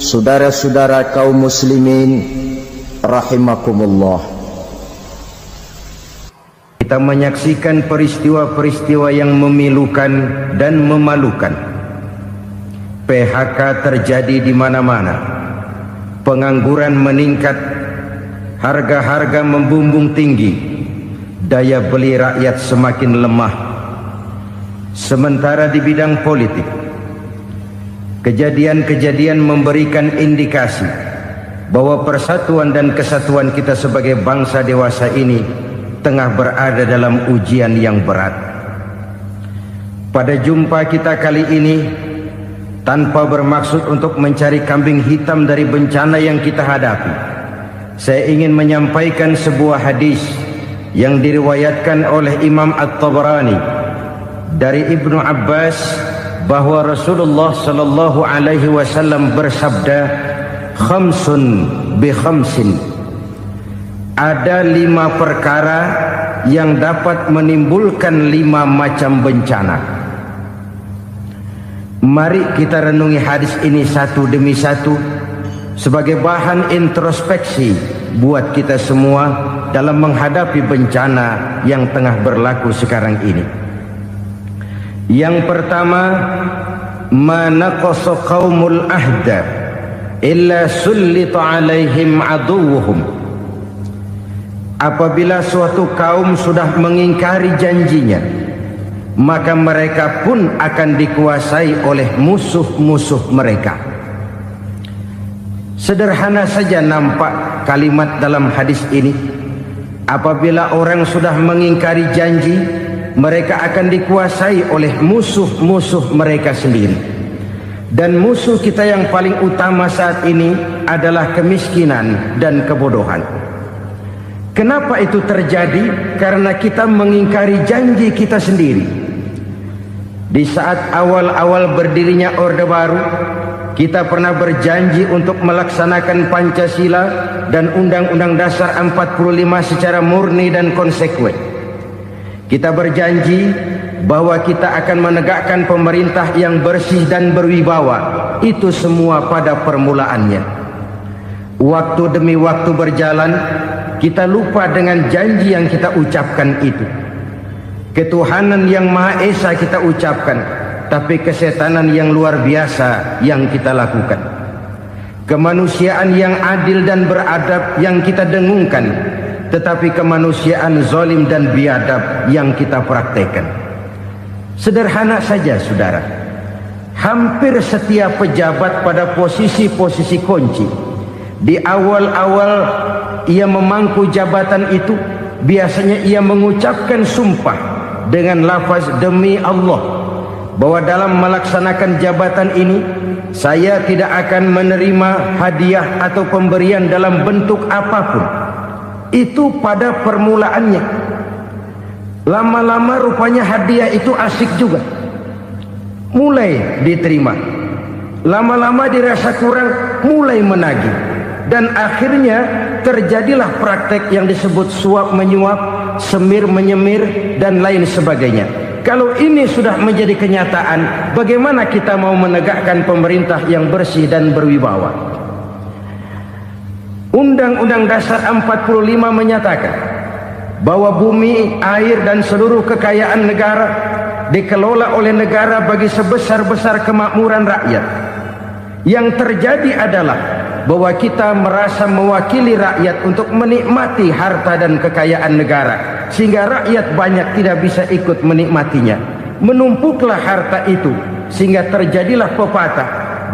saudara-saudara kaum muslimin rahimakumullah. Kita menyaksikan peristiwa-peristiwa yang memilukan dan memalukan. PHK terjadi di mana-mana. Pengangguran meningkat, harga-harga membumbung tinggi, daya beli rakyat semakin lemah. Sementara di bidang politik, kejadian-kejadian memberikan indikasi bahwa persatuan dan kesatuan kita sebagai bangsa dewasa ini tengah berada dalam ujian yang berat. Pada jumpa kita kali ini, tanpa bermaksud untuk mencari kambing hitam dari bencana yang kita hadapi, saya ingin menyampaikan sebuah hadis yang diriwayatkan oleh Imam At-Tabarani dari Ibnu Abbas bahwa Rasulullah sallallahu alaihi wasallam bersabda, khamsun bi khamsin, ada 5 perkara yang dapat menimbulkan 5 macam bencana. Mari kita renungi hadis ini satu demi satu sebagai bahan introspeksi buat kita semua dalam menghadapi bencana yang tengah berlaku sekarang ini. Yang pertama, ma naqasa qaumul ahda illa sullita alaihim aduwwuhum. Apabila suatu kaum sudah mengingkari janjinya, maka mereka pun akan dikuasai oleh musuh-musuh mereka. Sederhana saja nampak kalimat dalam hadis ini. Apabila orang sudah mengingkari janji, mereka akan dikuasai oleh musuh-musuh mereka sendiri. Dan musuh kita yang paling utama saat ini adalah kemiskinan dan kebodohan. Kenapa itu terjadi? Karena kita mengingkari janji kita sendiri. Di saat awal-awal berdirinya Orde Baru, kita pernah berjanji untuk melaksanakan Pancasila dan Undang-Undang Dasar 45 secara murni dan konsekuen. Kita berjanji bahwa kita akan menegakkan pemerintah yang bersih dan berwibawa. Itu semua pada permulaannya. Waktu demi waktu berjalan, kita lupa dengan janji yang kita ucapkan itu. Ketuhanan yang Maha Esa kita ucapkan, tapi kesetanan yang luar biasa yang kita lakukan. Kemanusiaan yang adil dan beradab yang kita dengungkan, tetapi kemanusiaan zalim dan biadab yang kita praktekkan. Sederhana saja saudara, hampir setiap pejabat pada posisi-posisi kunci, di awal-awal ia memangku jabatan itu, biasanya ia mengucapkan sumpah dengan lafaz demi Allah, bahwa dalam melaksanakan jabatan ini saya tidak akan menerima hadiah atau pemberian dalam bentuk apapun. Itu pada permulaannya. Lama-lama rupanya hadiah itu asik juga, mulai diterima. Lama-lama dirasa kurang, mulai menagih. Dan akhirnya terjadilah praktek yang disebut suap menyuap, semir menyemir, dan lain sebagainya. Kalau ini sudah menjadi kenyataan, bagaimana kita mau menegakkan pemerintah yang bersih dan berwibawa? Undang-Undang Dasar 45 menyatakan bahwa bumi, air, dan seluruh kekayaan negara dikelola oleh negara bagi sebesar-besar kemakmuran rakyat. Yang terjadi adalah bahwa kita merasa mewakili rakyat untuk menikmati harta dan kekayaan negara, sehingga rakyat banyak tidak bisa ikut menikmatinya. Menumpuklah harta itu sehingga terjadilah pepatah,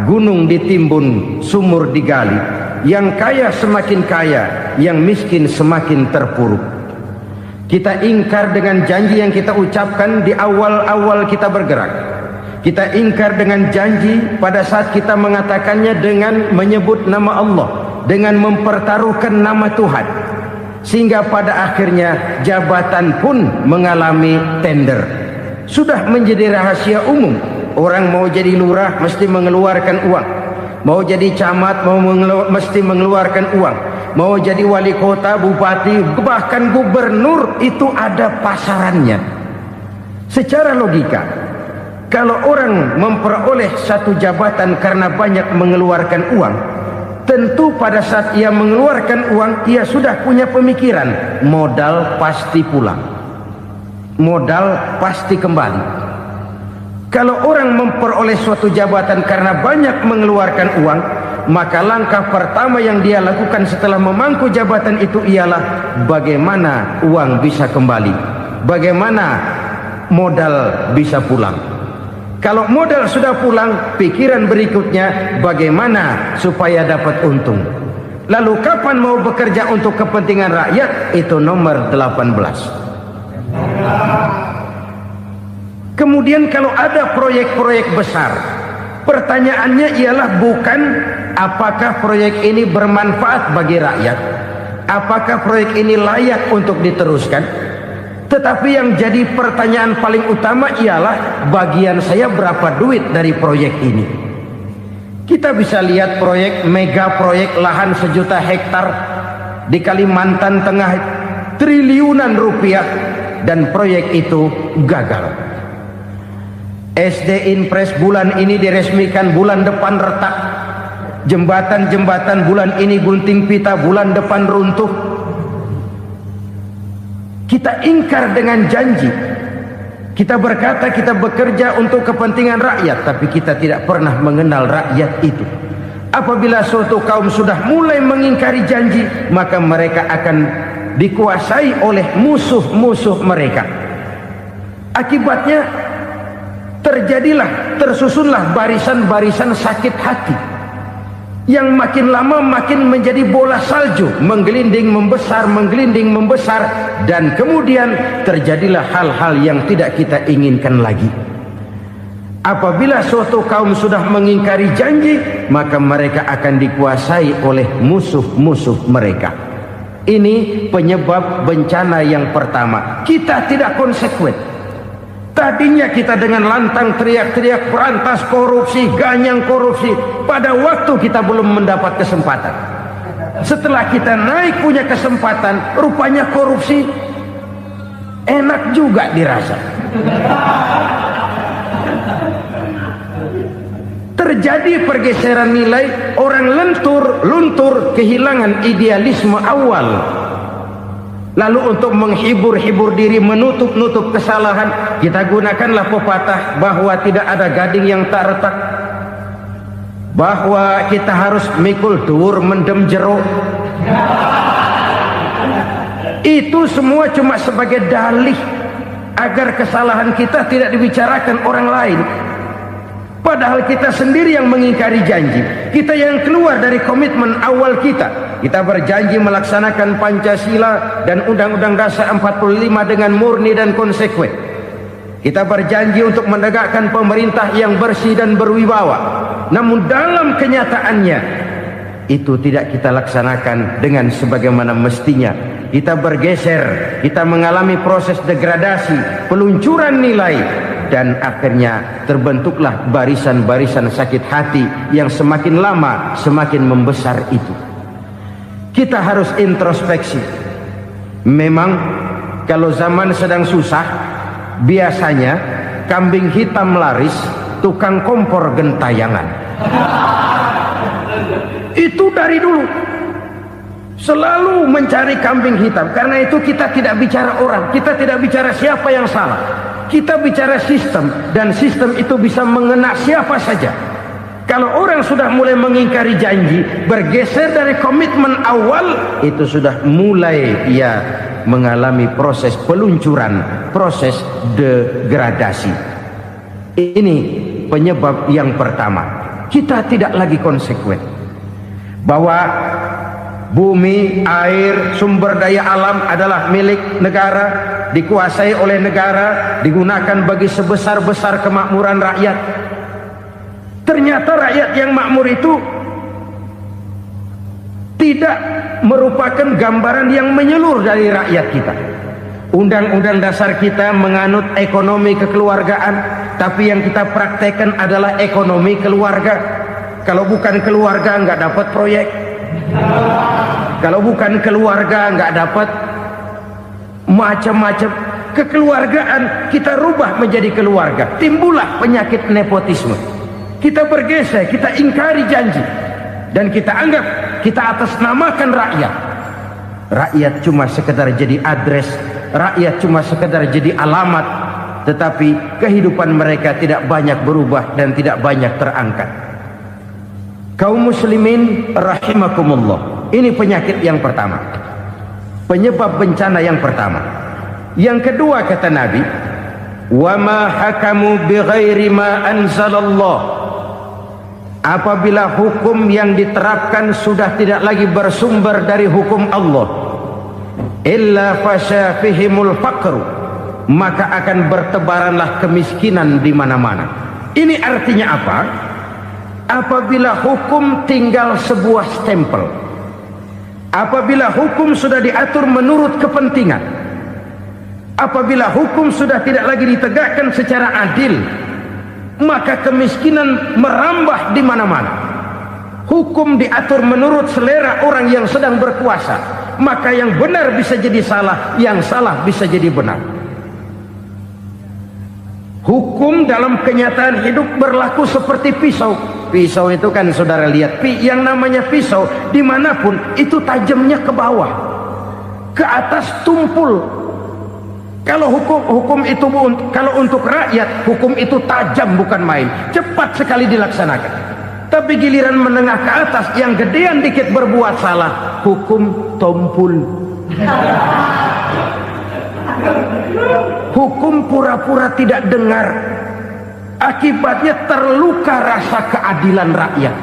gunung ditimbun, sumur digali. Yang kaya semakin kaya, yang miskin semakin terpuruk. Kita ingkar dengan janji yang kita ucapkan di awal-awal kita bergerak. Kita ingkar dengan janji pada saat kita mengatakannya dengan menyebut nama Allah, dengan mempertaruhkan nama Tuhan. Sehingga pada akhirnya jabatan pun mengalami tender. Sudah menjadi rahasia umum. Orang mau jadi lurah mesti mengeluarkan uang. Mau jadi camat mesti mengeluarkan uang. Mau jadi wali kota, bupati, bahkan gubernur, itu ada pasarannya. Secara logika, Kalau orang memperoleh satu jabatan karena banyak mengeluarkan uang, tentu pada saat ia mengeluarkan uang, ia sudah punya pemikiran, modal pasti pulang, modal pasti kembali. Kalau orang memperoleh suatu jabatan karena banyak mengeluarkan uang, maka langkah pertama yang dia lakukan setelah memangku jabatan itu ialah bagaimana uang bisa kembali, bagaimana modal bisa pulang. Kalau modal sudah pulang, pikiran berikutnya bagaimana supaya dapat untung. Lalu kapan mau bekerja untuk kepentingan rakyat? Itu nomor 18. Kemudian kalau ada proyek-proyek besar, pertanyaannya ialah bukan apakah proyek ini bermanfaat bagi rakyat, apakah proyek ini layak untuk diteruskan, tetapi yang jadi pertanyaan paling utama ialah bagian saya berapa duit dari proyek ini. Kita bisa lihat proyek, mega proyek lahan 1 juta hektar di Kalimantan Tengah, triliunan rupiah, dan proyek itu gagal. SD Inpres bulan ini diresmikan, bulan depan retak. Jembatan-jembatan bulan ini gunting pita, bulan depan runtuh. Kita ingkar dengan janji. Kita berkata kita bekerja untuk kepentingan rakyat, tapi kita tidak pernah mengenal rakyat itu. Apabila suatu kaum sudah mulai mengingkari janji, maka mereka akan dikuasai oleh musuh-musuh mereka. Akibatnya tersusunlah barisan-barisan sakit hati, yang makin lama makin menjadi bola salju, menggelinding membesar, dan kemudian terjadilah hal-hal yang tidak kita inginkan lagi. Apabila suatu kaum sudah mengingkari janji, maka mereka akan dikuasai oleh musuh-musuh mereka. Ini penyebab bencana yang pertama. Kita tidak konsekuen. Tadinya kita dengan lantang teriak-teriak berantas korupsi, ganyang korupsi. Pada waktu kita belum mendapat kesempatan. Setelah kita naik punya kesempatan, rupanya korupsi enak juga dirasa. Terjadi pergeseran nilai, orang luntur, kehilangan idealisme awal. Lalu untuk menghibur diri, menutup kesalahan, kita gunakanlah pepatah bahwa tidak ada gading yang tak retak, bahwa kita harus mikul dur mendem jeruk. Itu semua cuma sebagai dalih agar kesalahan kita tidak dibicarakan orang lain. Padahal kita sendiri yang mengingkari janji. Kita yang keluar dari komitmen awal kita. Kita berjanji melaksanakan Pancasila dan Undang-Undang Dasar 45 dengan murni dan konsekuen. Kita berjanji untuk menegakkan pemerintah yang bersih dan berwibawa. Namun dalam kenyataannya itu tidak kita laksanakan dengan sebagaimana mestinya. Kita bergeser, kita mengalami proses degradasi, peluncuran nilai, dan akhirnya terbentuklah barisan-barisan sakit hati yang semakin lama semakin membesar itu. Kita harus introspeksi. Memang kalau zaman sedang susah, biasanya kambing hitam laris, tukang kompor gentayangan. Itu dari dulu selalu mencari kambing hitam. Karena itu kita tidak bicara orang, kita tidak bicara siapa yang salah, kita bicara sistem, dan sistem itu bisa mengena siapa saja. Kalau orang sudah mulai mengingkari janji, bergeser dari komitmen awal, itu sudah mulai ia mengalami proses peluncuran, proses degradasi. Ini penyebab yang pertama. Kita tidak lagi konsekuen bahwa bumi, air, sumber daya alam adalah milik negara, dikuasai oleh negara, digunakan bagi sebesar-besar kemakmuran rakyat. Ternyata rakyat yang makmur itu tidak merupakan gambaran yang menyeluruh dari rakyat kita. Undang-undang dasar kita menganut ekonomi kekeluargaan, tapi yang kita praktekkan adalah ekonomi keluarga. Kalau bukan keluarga nggak dapat proyek. Kalau bukan keluarga nggak dapat macam-macam. kekeluargaan kita rubah menjadi keluarga, timbullah penyakit nepotisme. Kita bergeser, kita ingkari janji, dan kita anggap kita atasnamakan rakyat. Rakyat cuma sekedar jadi address, rakyat cuma sekedar jadi alamat, tetapi kehidupan mereka tidak banyak berubah dan tidak banyak terangkat. Kaum muslimin rahimakumullah, ini penyakit yang pertama, penyebab bencana yang pertama. Yang kedua kata Nabi, wa ma hakamu bighairi ma anzalallah. Apabila hukum yang diterapkan sudah tidak lagi bersumber dari hukum Allah, illa fasya fihimul faqru, maka akan bertebaranlah kemiskinan di mana-mana. Ini artinya apa? Apabila hukum tinggal sebuah stempel, apabila hukum sudah diatur menurut kepentingan, apabila hukum sudah tidak lagi ditegakkan secara adil, maka kemiskinan merambah di mana-mana. Hukum diatur menurut selera orang yang sedang berkuasa, maka yang benar bisa jadi salah, yang salah bisa jadi benar. Hukum dalam kenyataan hidup berlaku seperti pisau. Pisau itu kan saudara lihat, yang namanya pisau dimanapun itu tajamnya ke bawah, ke atas tumpul. Kalau hukum itu, kalau untuk rakyat, hukum itu tajam bukan main, cepat sekali dilaksanakan. Tapi giliran menengah ke atas, yang gedean dikit berbuat salah, hukum tumpul. Hukum pura-pura tidak dengar, akibatnya terluka rasa keadilan rakyat.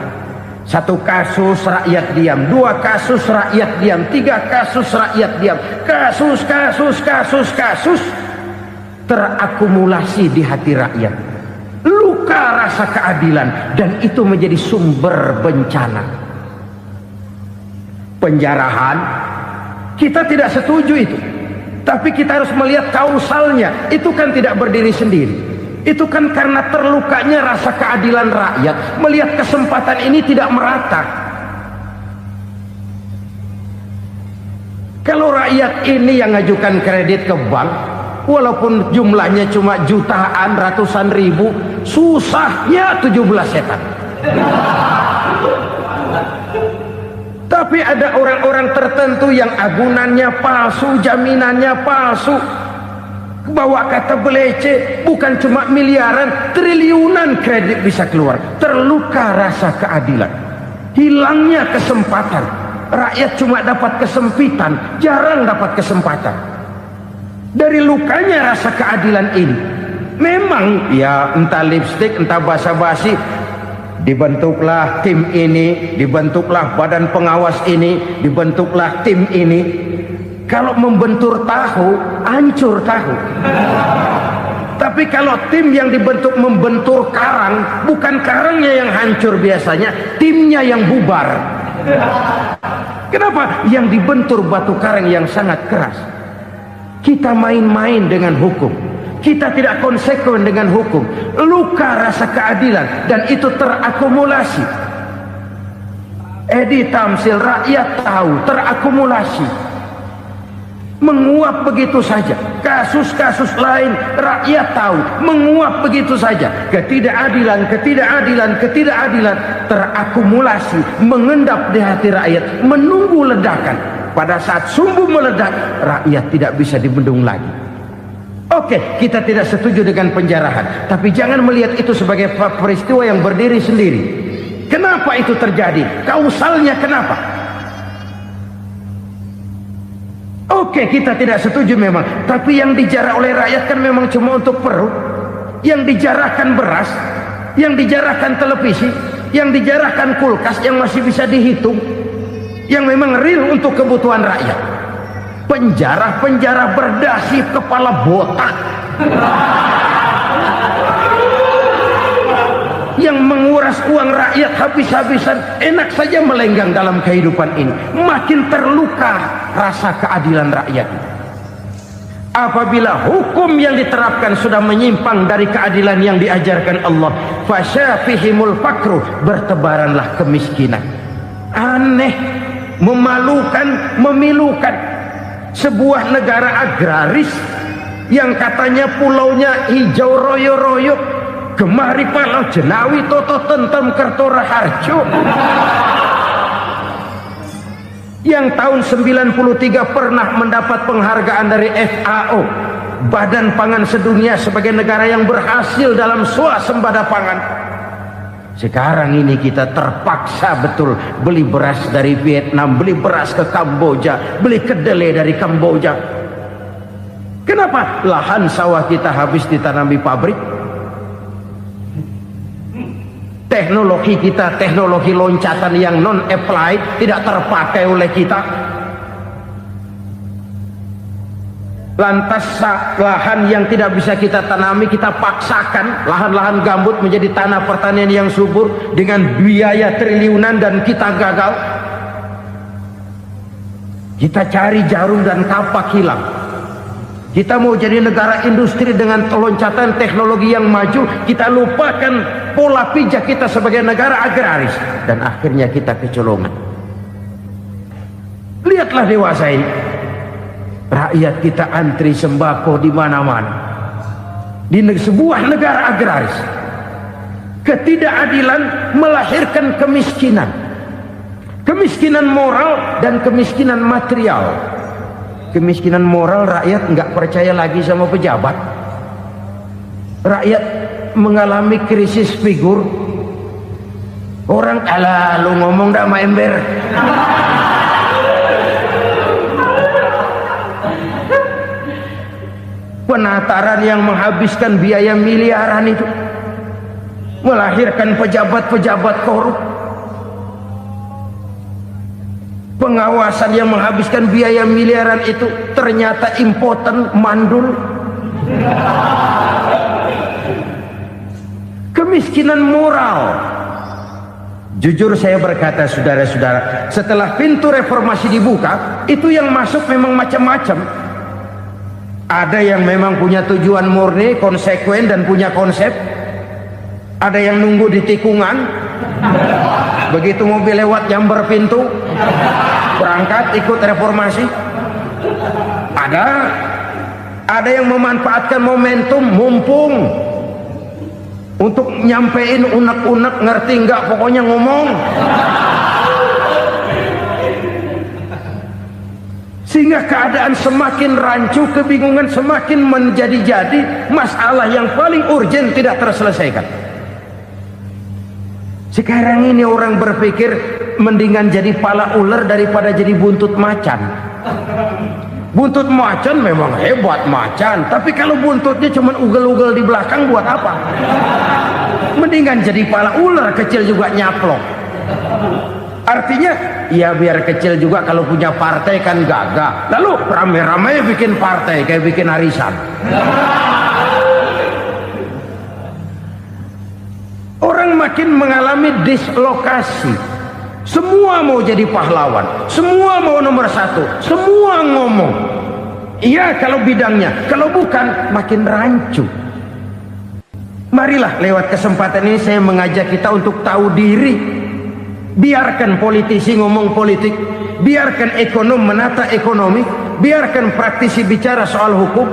Satu kasus rakyat diam, dua kasus rakyat diam, tiga kasus rakyat diam, kasus terakumulasi di hati rakyat, luka rasa keadilan, dan itu menjadi sumber bencana. Penjarahan, kita tidak setuju itu, tapi kita harus melihat kausalnya. Itu kan tidak berdiri sendiri. Itu kan karena terlukanya rasa keadilan rakyat, melihat kesempatan ini tidak merata. Kalau rakyat ini yang ngajukan kredit ke bank, walaupun jumlahnya cuma jutaan, ratusan ribu, susahnya 17 setan. Tapi ada orang-orang tertentu yang agunannya palsu, jaminannya palsu, bawa kata belece, bukan cuma miliaran, triliunan kredit bisa keluar. Terluka rasa keadilan, hilangnya kesempatan. Rakyat cuma dapat kesempitan, jarang dapat kesempatan. Dari lukanya rasa keadilan ini, memang ya entah lipstick, entah basa-basi, dibentuklah tim ini, dibentuklah badan pengawas ini, dibentuklah tim ini. Kalau membentur tahu, hancur tahu. Tapi kalau tim yang dibentuk membentur karang, bukan karangnya yang hancur biasanya, timnya yang bubar. Kenapa? Yang dibentur batu karang yang sangat keras. Kita main-main dengan hukum, kita tidak konsekuen dengan hukum, luka rasa keadilan, dan itu terakumulasi. Edi Tamsil, rakyat tahu, terakumulasi, menguap begitu saja. Kasus-kasus lain rakyat tahu, menguap begitu saja. Ketidakadilan terakumulasi, mengendap di hati rakyat, menunggu ledakan. Pada saat sumbu meledak, rakyat tidak bisa dibendung lagi. Oke, kita tidak setuju dengan penjarahan, tapi jangan melihat itu sebagai peristiwa yang berdiri sendiri. Kenapa itu terjadi? Kausalnya kenapa? Oke, kita tidak setuju memang, tapi yang dijarah oleh rakyat kan memang cuma untuk perut. Yang dijarahkan beras, yang dijarahkan televisi, yang dijarahkan kulkas yang masih bisa dihitung, yang memang real untuk kebutuhan rakyat. Penjara-penjara berdasi kepala botak yang menguras uang rakyat habis-habisan, enak saja melenggang dalam kehidupan ini. Makin terluka rasa keadilan rakyat. Apabila hukum yang diterapkan sudah menyimpang dari keadilan yang diajarkan Allah, fasyafihimul fakru, bertebaranlah kemiskinan. Aneh, memalukan, memilukan. Sebuah negara agraris yang katanya pulaunya hijau royo-royo, gemari Palau Jenawi Toto Tentem Kertora Harjo, yang tahun 93 pernah mendapat penghargaan dari FAO, Badan Pangan Sedunia, sebagai negara yang berhasil dalam swasembada pangan. Sekarang ini kita terpaksa betul beli beras dari Vietnam, beli beras ke Kamboja, beli kedelai dari Kamboja. Kenapa? Lahan sawah kita habis ditanami pabrik. Teknologi kita, teknologi loncatan yang non-applied, tidak terpakai oleh kita. Lantas lahan yang tidak bisa kita tanami, kita paksakan lahan-lahan gambut menjadi tanah pertanian yang subur dengan biaya triliunan, dan kita gagal. Kita cari jarum dan kapak hilang. Kita mau jadi negara industri dengan loncatan teknologi yang maju, kita lupakan pola pijak kita sebagai negara agraris, dan akhirnya kita kecolongan. Lihatlah dewasa ini, rakyat kita antri sembako di mana-mana. Di sebuah negara agraris, ketidakadilan melahirkan kemiskinan, kemiskinan moral dan kemiskinan material. Kemiskinan moral, rakyat nggak percaya lagi sama pejabat. Rakyat mengalami krisis figur. Orang alah lu ngomong dah sama ember. Penataran yang menghabiskan biaya miliaran itu melahirkan pejabat-pejabat korup. Pengawasan yang menghabiskan biaya miliaran itu ternyata impoten, mandul. Kemiskinan moral. Jujur saya berkata, saudara-saudara, setelah pintu reformasi dibuka, itu yang masuk memang macam-macam. Ada yang memang punya tujuan murni, konsekuen dan punya konsep. Ada yang nunggu di tikungan, begitu mobil lewat nyamber pintu, berangkat ikut reformasi. Ada yang memanfaatkan momentum, mumpung, untuk nyampein unek-unek, ngerti nggak, pokoknya ngomong. Sehingga keadaan semakin rancu, kebingungan semakin menjadi-jadi, masalah yang paling urgen tidak terselesaikan. Sekarang ini orang berpikir mendingan jadi pala ular daripada jadi buntut macan. Buntut macan memang hebat macan, tapi kalau buntutnya cuma ugel-ugel di belakang buat apa? Mendingan jadi pala ular, kecil juga nyaplok. Artinya ya biar kecil juga kalau punya partai kan gagah. Lalu rame-rame bikin partai kayak bikin arisan. Orang makin mengalami dislokasi. Semua mau jadi pahlawan, semua mau nomor satu, semua ngomong. Iya kalau bidangnya, kalau bukan makin rancu. Marilah lewat kesempatan ini saya mengajak kita untuk tahu diri. Biarkan politisi ngomong politik, biarkan ekonom menata ekonomi, biarkan praktisi bicara soal hukum,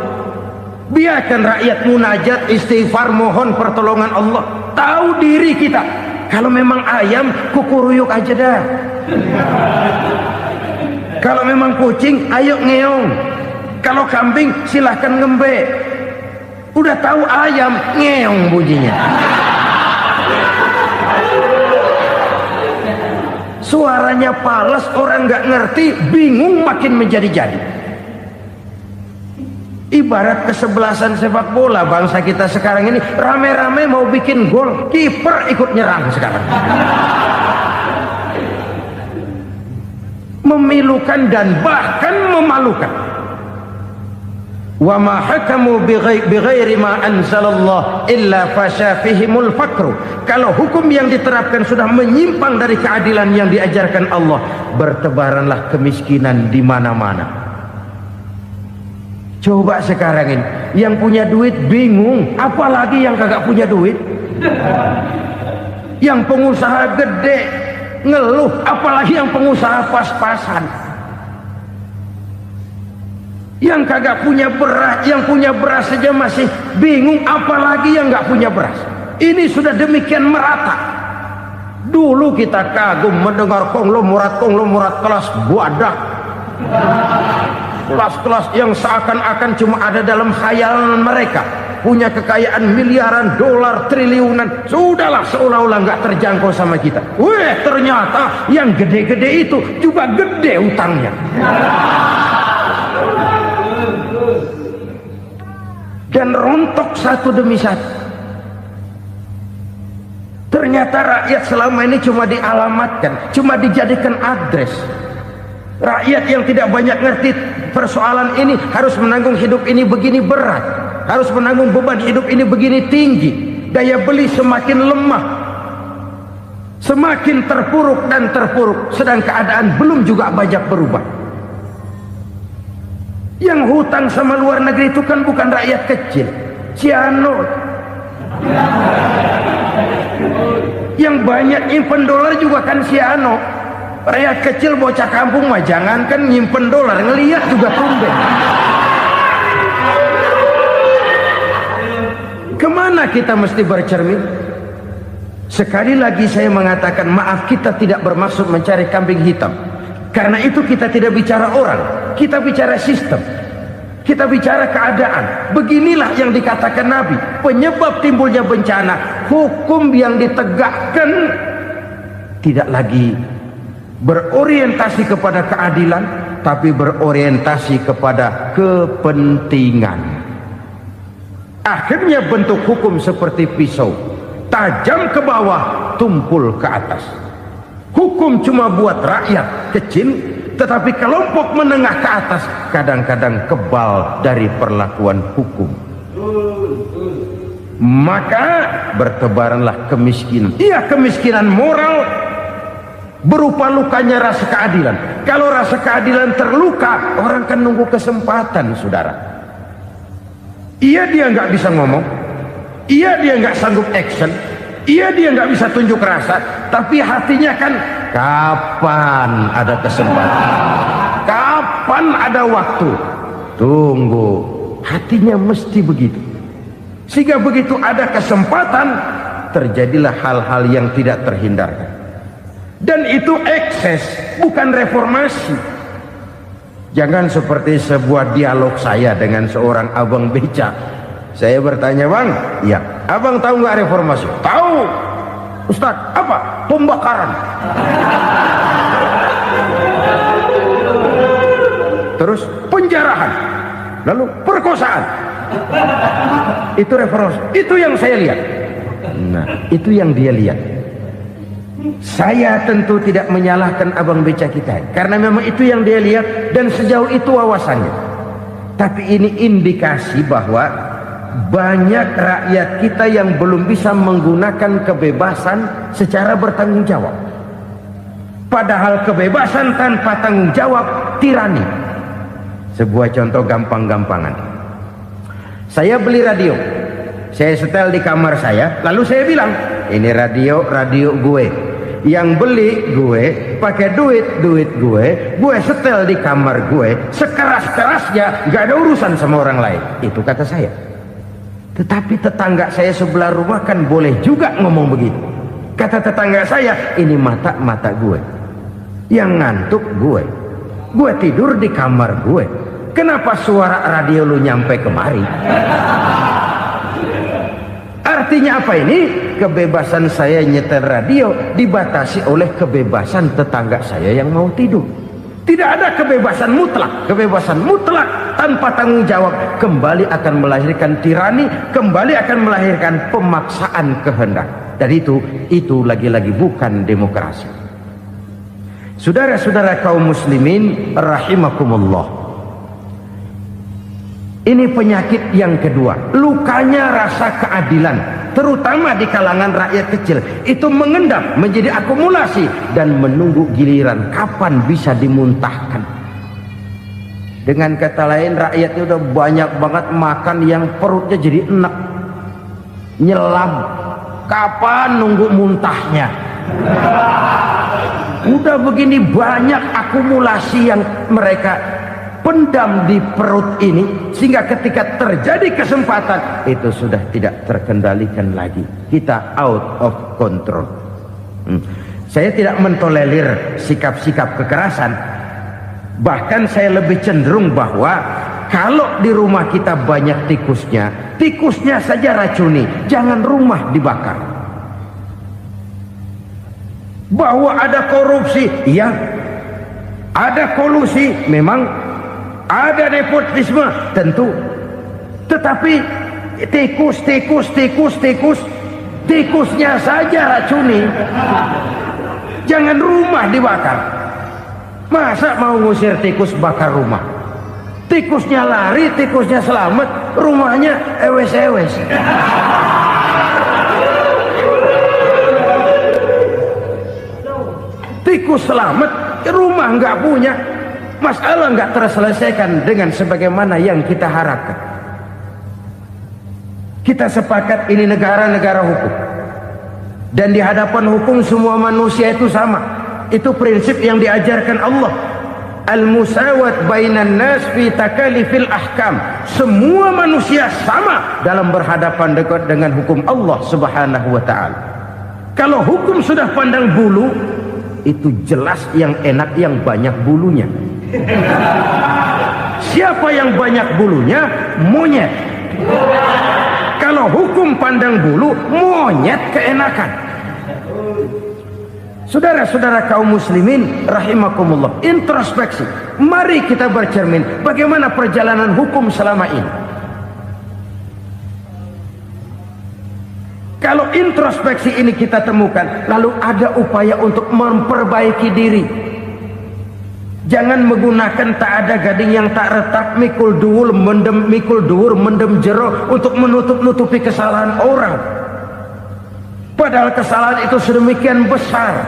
biarkan rakyat munajat, istighfar, mohon pertolongan Allah. Tahu diri kita. Kalau memang ayam, kukuruyuk aja dah. Kalau memang kucing, ayo ngeong. Kalau kambing, silahkan ngembe. Udah tahu ayam, ngeong bunyinya. Suaranya palas, orang nggak ngerti, bingung, makin menjadi-jadi. Ibarat kesebelasan sepak bola bangsa kita sekarang ini, rame-rame mau bikin gol, kiper ikut nyerang sekarang. Memilukan dan bahkan memalukan. Wa ma hakamu bighairi ma anzalallah illa fasyafihimul fakru. Kalau hukum yang diterapkan sudah menyimpang dari keadilan yang diajarkan Allah, bertebaranlah kemiskinan di mana-mana. Coba sekarang ini, yang punya duit bingung, apalagi yang kagak punya duit. Yang pengusaha gede ngeluh, apalagi yang pengusaha pas-pasan. Yang kagak punya beras, yang punya beras saja masih bingung, apalagi yang nggak punya beras. Ini sudah demikian merata. Dulu kita kagum mendengar konglomerat kelas buadah, kelas-kelas yang seakan-akan cuma ada dalam khayalan mereka, punya kekayaan miliaran dolar, triliunan. Sudahlah, seolah-olah nggak terjangkau sama kita. Weh, ternyata yang gede-gede itu juga gede utangnya. Dan rontok satu demi satu. Ternyata rakyat selama ini cuma dialamatkan, cuma dijadikan adres. Rakyat yang tidak banyak ngerti persoalan ini harus menanggung hidup ini begini berat, harus menanggung beban hidup ini begini tinggi, daya beli semakin lemah, semakin terpuruk dan terpuruk, sedang keadaan belum juga banyak berubah. Yang hutang sama luar negeri itu kan bukan rakyat kecil, Ciano. Yang banyak nyimpen dolar juga kan Ciano. Rakyat kecil bocah kampung mah jangankan nyimpen dolar, ngelihat juga tumben. Kemana kita mesti bercermin? Sekali lagi saya mengatakan, maaf, kita tidak bermaksud mencari kambing hitam. Karena itu kita tidak bicara orang, kita bicara sistem, kita bicara keadaan. Beginilah yang dikatakan Nabi, penyebab timbulnya bencana, hukum yang ditegakkan tidak lagi berorientasi kepada keadilan, tapi berorientasi kepada kepentingan. Akhirnya bentuk hukum seperti pisau, tajam ke bawah, tumpul ke atas. Hukum cuma buat rakyat kecil, tetapi kelompok menengah ke atas kadang-kadang kebal dari perlakuan hukum. Maka bertebaranlah kemiskinan. Iya, kemiskinan moral berupa lukanya rasa keadilan. Kalau rasa keadilan terluka, orang kan nunggu kesempatan, saudara. Iya, dia nggak bisa ngomong, iya, dia nggak sanggup action, iya, dia nggak bisa tunjuk rasa, tapi hatinya kan, kapan ada kesempatan, kapan ada waktu, tunggu. Hatinya mesti begitu. Sehingga begitu ada kesempatan, terjadilah hal-hal yang tidak terhindarkan. Dan itu ekses, bukan reformasi. Jangan seperti sebuah dialog saya dengan seorang abang beca. Saya bertanya, bang, iya, abang tahu nggak reformasi? Tahu. Ustaz, apa? Pembakaran. Terus penjarahan. Lalu perkosaan. Itu reformasi. Itu yang saya lihat. Nah, itu yang dia lihat. Saya tentu tidak menyalahkan abang beca kita, karena memang itu yang dia lihat dan sejauh itu wawasannya. Tapi ini indikasi bahwa banyak rakyat kita yang belum bisa menggunakan kebebasan secara bertanggung jawab. Padahal kebebasan tanpa tanggung jawab tirani. Sebuah contoh gampang-gampangan. Saya beli radio, saya setel di kamar saya, lalu saya bilang, ini radio gue. Yang beli gue, pakai duit gue setel di kamar gue, sekeras-kerasnya, gak ada urusan sama orang lain. Itu kata saya. Tetapi tetangga saya sebelah rumah kan boleh juga ngomong begitu. Kata tetangga saya, ini mata gue, yang ngantuk gue tidur di kamar gue, kenapa suara radio lu nyampe kemari? Artinya apa ini? Kebebasan saya nyetel radio dibatasi oleh kebebasan tetangga saya yang mau tidur. Tidak ada kebebasan mutlak. Kebebasan mutlak tanpa tanggung jawab kembali akan melahirkan tirani, kembali akan melahirkan pemaksaan kehendak. Dan itu lagi-lagi bukan demokrasi. Saudara-saudara kaum muslimin rahimakumullah. Ini penyakit yang kedua, lukanya rasa keadilan, terutama di kalangan rakyat kecil. Itu mengendap menjadi akumulasi dan menunggu giliran kapan bisa dimuntahkan. Dengan kata lain, rakyatnya udah banyak banget makan yang perutnya jadi enek, nyelam. Kapan nunggu muntahnya? Udah begini banyak akumulasi yang mereka pendam di perut ini, sehingga ketika terjadi kesempatan itu sudah tidak terkendalikan lagi, kita out of control. Saya tidak mentolerir sikap-sikap kekerasan, bahkan saya lebih cenderung bahwa kalau di rumah kita banyak tikusnya saja racuni, jangan rumah dibakar. Bahwa ada korupsi, iya. Ada kolusi, memang. Ada nepotisme, tentu. Tetapi tikusnya saja racuni. Jangan rumah dibakar. Masa mau ngusir tikus bakar rumah? Tikusnya lari, tikusnya selamat, rumahnya ewes-ewes. Tikus selamat, rumah nggak punya, masalah nggak terselesaikan dengan sebagaimana yang kita harapkan. Kita sepakat ini negara hukum, dan di hadapan hukum semua manusia itu sama. Itu prinsip yang diajarkan Allah. Al-musawat bainan nas fi takalifil ahkam. Semua manusia sama dalam berhadapan dekat dengan hukum Allah Subhanahu wa ta'ala. Kalau hukum sudah pandang bulu, itu jelas yang enak yang banyak bulunya. Siapa yang banyak bulunya? Monyet. Kalau hukum pandang bulu, monyet keenakan. Saudara-saudara kaum muslimin rahimakumullah, introspeksi. Mari kita bercermin bagaimana perjalanan hukum selama ini. Kalau introspeksi ini kita temukan, lalu ada upaya untuk memperbaiki diri. Jangan menggunakan tak ada gading yang tak retak, mikul duwur mendem jero untuk menutupi kesalahan orang. Padahal kesalahan itu sedemikian besar.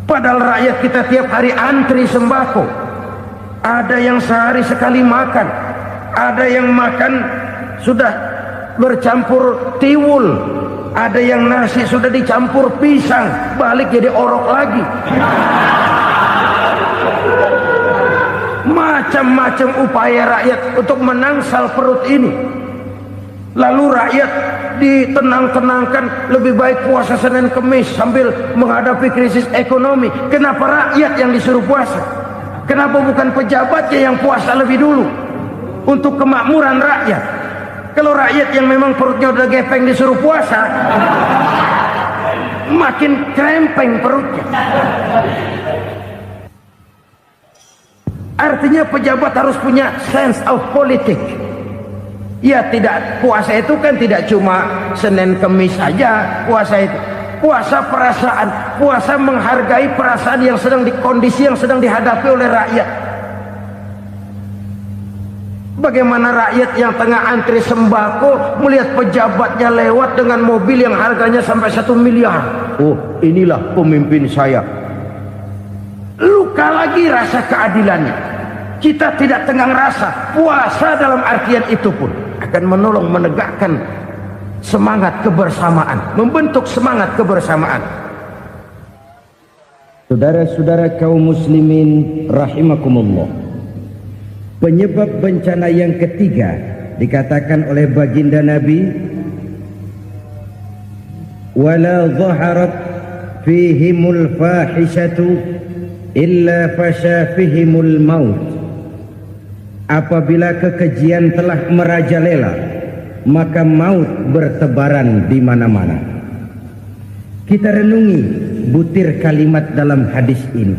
Padahal rakyat kita tiap hari antri sembako. Ada yang sehari sekali makan, ada yang makan sudah bercampur tiwul, ada yang nasi sudah dicampur pisang, balik jadi orok lagi. Macam-macam upaya rakyat untuk menangsal perut ini. Lalu rakyat ditenang-tenangkan, lebih baik puasa Senin Kemis sambil menghadapi krisis ekonomi. Kenapa rakyat yang disuruh puasa? Kenapa bukan pejabatnya yang puasa lebih dulu untuk kemakmuran rakyat? Kalau rakyat yang memang perutnya udah gepeng disuruh puasa, makin krempeng perutnya. Artinya pejabat harus punya sense of politics. Ya, tidak, puasa itu kan tidak cuma Senin Kemis saja. Puasa itu puasa perasaan, puasa menghargai perasaan yang sedang kondisi yang sedang dihadapi oleh rakyat. Bagaimana rakyat yang tengah antri sembako melihat pejabatnya lewat dengan mobil yang harganya sampai 1 miliar. Oh, inilah pemimpin saya. Luka lagi rasa keadilannya. Kita tidak tenggang rasa. Puasa dalam artian itu pun akan menolong menegakkan semangat kebersamaan, membentuk semangat kebersamaan. Saudara-saudara kaum muslimin rahimakumullah, penyebab bencana yang ketiga dikatakan oleh baginda Nabi, wala zaharat fihimul fahishatu illa fasha fihimul maut. Apabila kekejian telah merajalela, maka maut bertebaran di mana-mana. Kita renungi butir kalimat dalam hadis ini.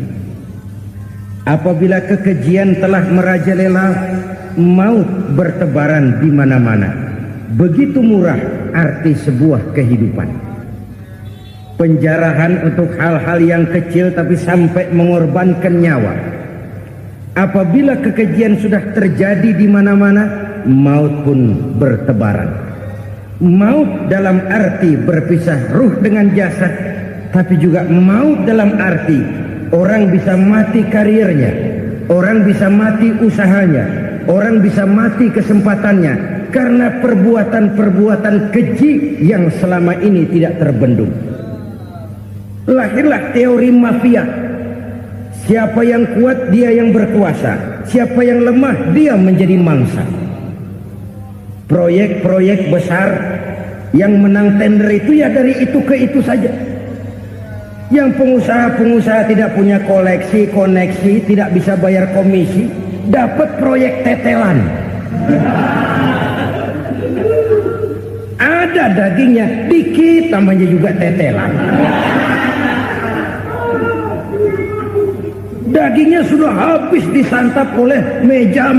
Apabila kekejian telah merajalela, maut bertebaran di mana-mana. Begitu murah arti sebuah kehidupan. Penjarahan untuk hal-hal yang kecil tapi sampai mengorbankan nyawa. Apabila kekejian sudah terjadi di mana-mana, maut pun bertebaran. Maut dalam arti berpisah ruh dengan jasad, tapi juga maut dalam arti orang bisa mati karirnya, orang bisa mati usahanya, orang bisa mati kesempatannya karena perbuatan-perbuatan keji yang selama ini tidak terbendung. Lahirlah teori mafia. Siapa yang kuat dia yang berkuasa, siapa yang lemah dia menjadi mangsa. Proyek-proyek besar yang menang tender itu ya dari itu ke itu saja. Yang pengusaha-pengusaha tidak punya koneksi, tidak bisa bayar komisi, dapat proyek tetelan. Ada dagingnya dikit, namanya juga tetelan. Dagingnya sudah habis disantap oleh meja.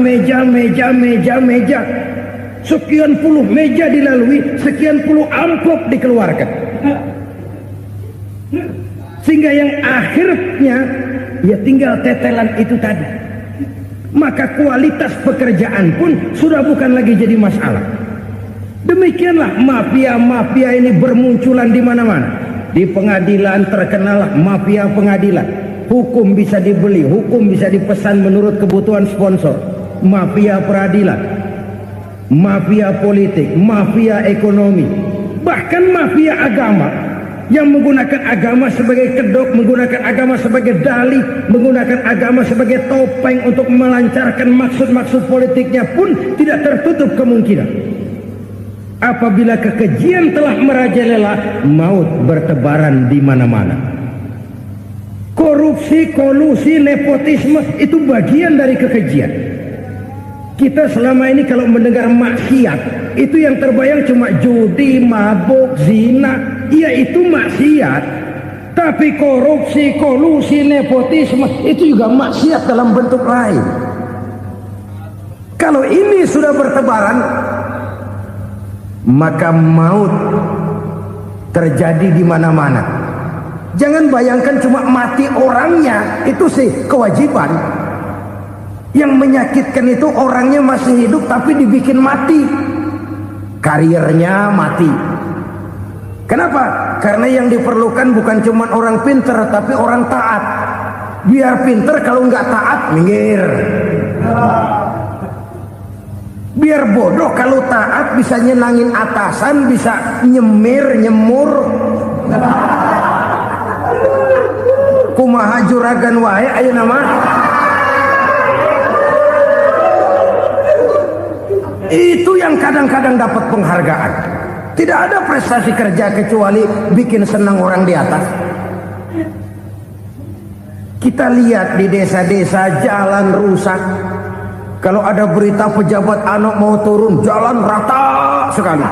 Sekian puluh meja dilalui, sekian puluh amplop dikeluarkan. Sehingga yang akhirnya ya tinggal tetelan itu tadi. Maka kualitas pekerjaan pun sudah bukan lagi jadi masalah. Demikianlah mafia-mafia ini bermunculan di mana-mana. Di pengadilan terkenal mafia pengadilan. Hukum bisa dibeli, hukum bisa dipesan menurut kebutuhan sponsor. Mafia peradilan, mafia politik, mafia ekonomi, bahkan mafia agama yang menggunakan agama sebagai kedok, menggunakan agama sebagai dalih, menggunakan agama sebagai topeng untuk melancarkan maksud-maksud politiknya pun tidak tertutup kemungkinan. Apabila kekejian telah merajalela, maut bertebaran di mana-mana. Korupsi, kolusi, nepotisme itu bagian dari kekejian. Kita selama ini kalau mendengar maksiat, itu yang terbayang cuma judi, mabuk, zina. Ya itu maksiat. Tapi korupsi, kolusi, nepotisme itu juga maksiat dalam bentuk lain. Kalau ini sudah bertebaran, maka maut terjadi di mana-mana. Jangan bayangkan cuma mati orangnya, itu sih kewajiban. Yang menyakitkan itu orangnya masih hidup tapi dibikin mati, karirnya mati. Kenapa? Karena yang diperlukan bukan cuma orang pinter tapi orang taat. Biar pinter, kalau nggak taat minggir. Biar bodoh, kalau taat bisa nyenangin atasan, bisa nyemur. Kumaha juragan wae ayeuna nama. Itu yang kadang-kadang dapat penghargaan. Tidak ada prestasi kerja kecuali bikin senang orang di atas. Kita lihat di desa-desa jalan rusak. Kalau ada berita pejabat anak mau turun, jalan rata sekali.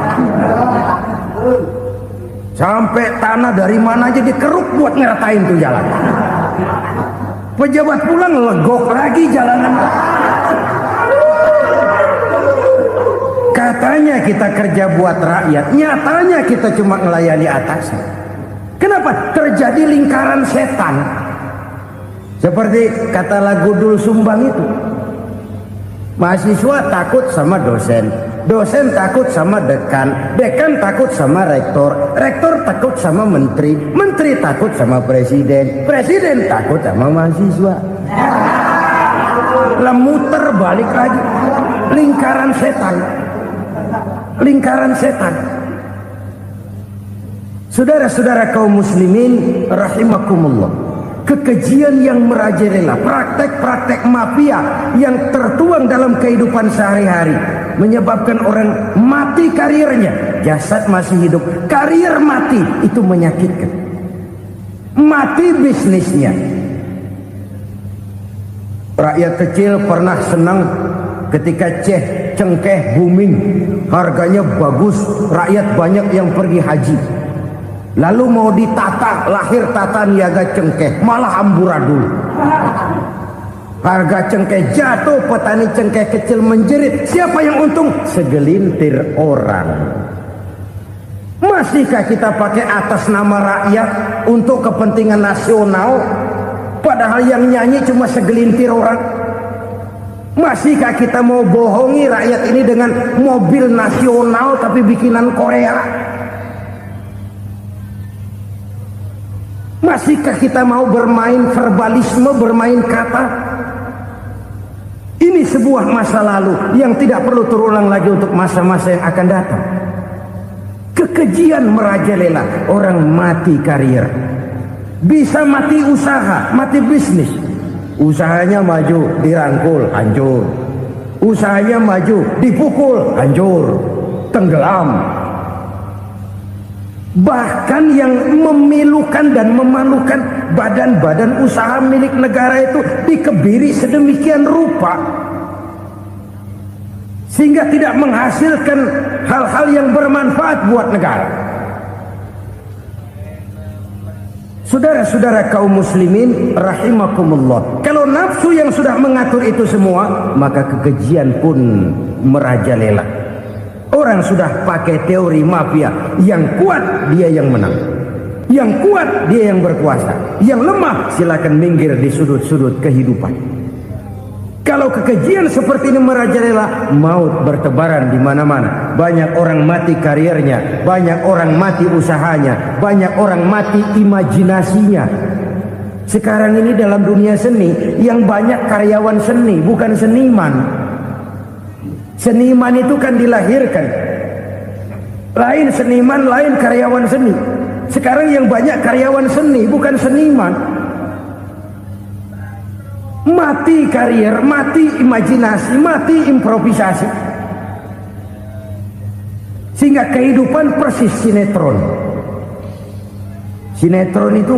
Sampai tanah dari mana aja dikeruk buat ngeratain tuh jalan. Pejabat pulang legok lagi jalanan. Katanya kita kerja buat rakyat, nyatanya kita cuma melayani atasan. Kenapa? Terjadi lingkaran setan. Seperti kata lagu Dul Sumbang itu. Mahasiswa takut sama dosen, dosen takut sama dekan, dekan takut sama rektor, rektor takut sama menteri, menteri takut sama presiden, presiden takut sama mahasiswa. Lah muter balik lagi. Lingkaran setan. Lingkaran setan. Saudara-saudara kaum muslimin rahimakumullah, kekejian yang merajalela, praktek-praktek mafia yang tertuang dalam kehidupan sehari-hari menyebabkan orang mati karirnya, jasad masih hidup, karir mati, itu menyakitkan. Mati bisnisnya. Rakyat kecil pernah senang ketika cengkeh booming, harganya bagus, rakyat banyak yang pergi haji. Lalu mau ditata, lahir tata niaga cengkeh, malah amburadul. Harga cengkeh jatuh, petani cengkeh kecil menjerit. Siapa yang untung? Segelintir orang. Masihkah kita pakai atas nama rakyat untuk kepentingan nasional, padahal yang nyanyi cuma segelintir orang? Masihkah kita mau bohongi rakyat ini dengan mobil nasional tapi bikinan Korea? Masihkah kita mau bermain verbalisme, bermain kata? Ini sebuah masa lalu yang tidak perlu terulang lagi untuk masa-masa yang akan datang. Kekejian merajalela, orang mati karir, bisa mati usaha, mati bisnis. Usahanya maju, dirangkul, hancur. Usahanya maju, dipukul, hancur, tenggelam. Bahkan yang memilukan dan memalukan badan-badan usaha milik negara itu dikebiri sedemikian rupa sehingga tidak menghasilkan hal-hal yang bermanfaat buat negara. Saudara-saudara kaum muslimin rahimakumullah, kalau nafsu yang sudah mengatur itu semua, maka kekejian pun merajalela. Orang sudah pakai teori mafia, yang kuat dia yang menang, yang kuat dia yang berkuasa, yang lemah silakan minggir di sudut-sudut kehidupan. Kalau kekejian seperti ini merajalela, maut bertebaran di mana-mana. Banyak orang mati karirnya, banyak orang mati usahanya, banyak orang mati imajinasinya. Sekarang ini dalam dunia seni, yang banyak karyawan seni, bukan seniman. Seniman itu kan dilahirkan, lain seniman, lain karyawan seni. Sekarang yang banyak karyawan seni, bukan seniman. Mati karier, mati imajinasi, mati improvisasi, sehingga kehidupan persis sinetron. Sinetron itu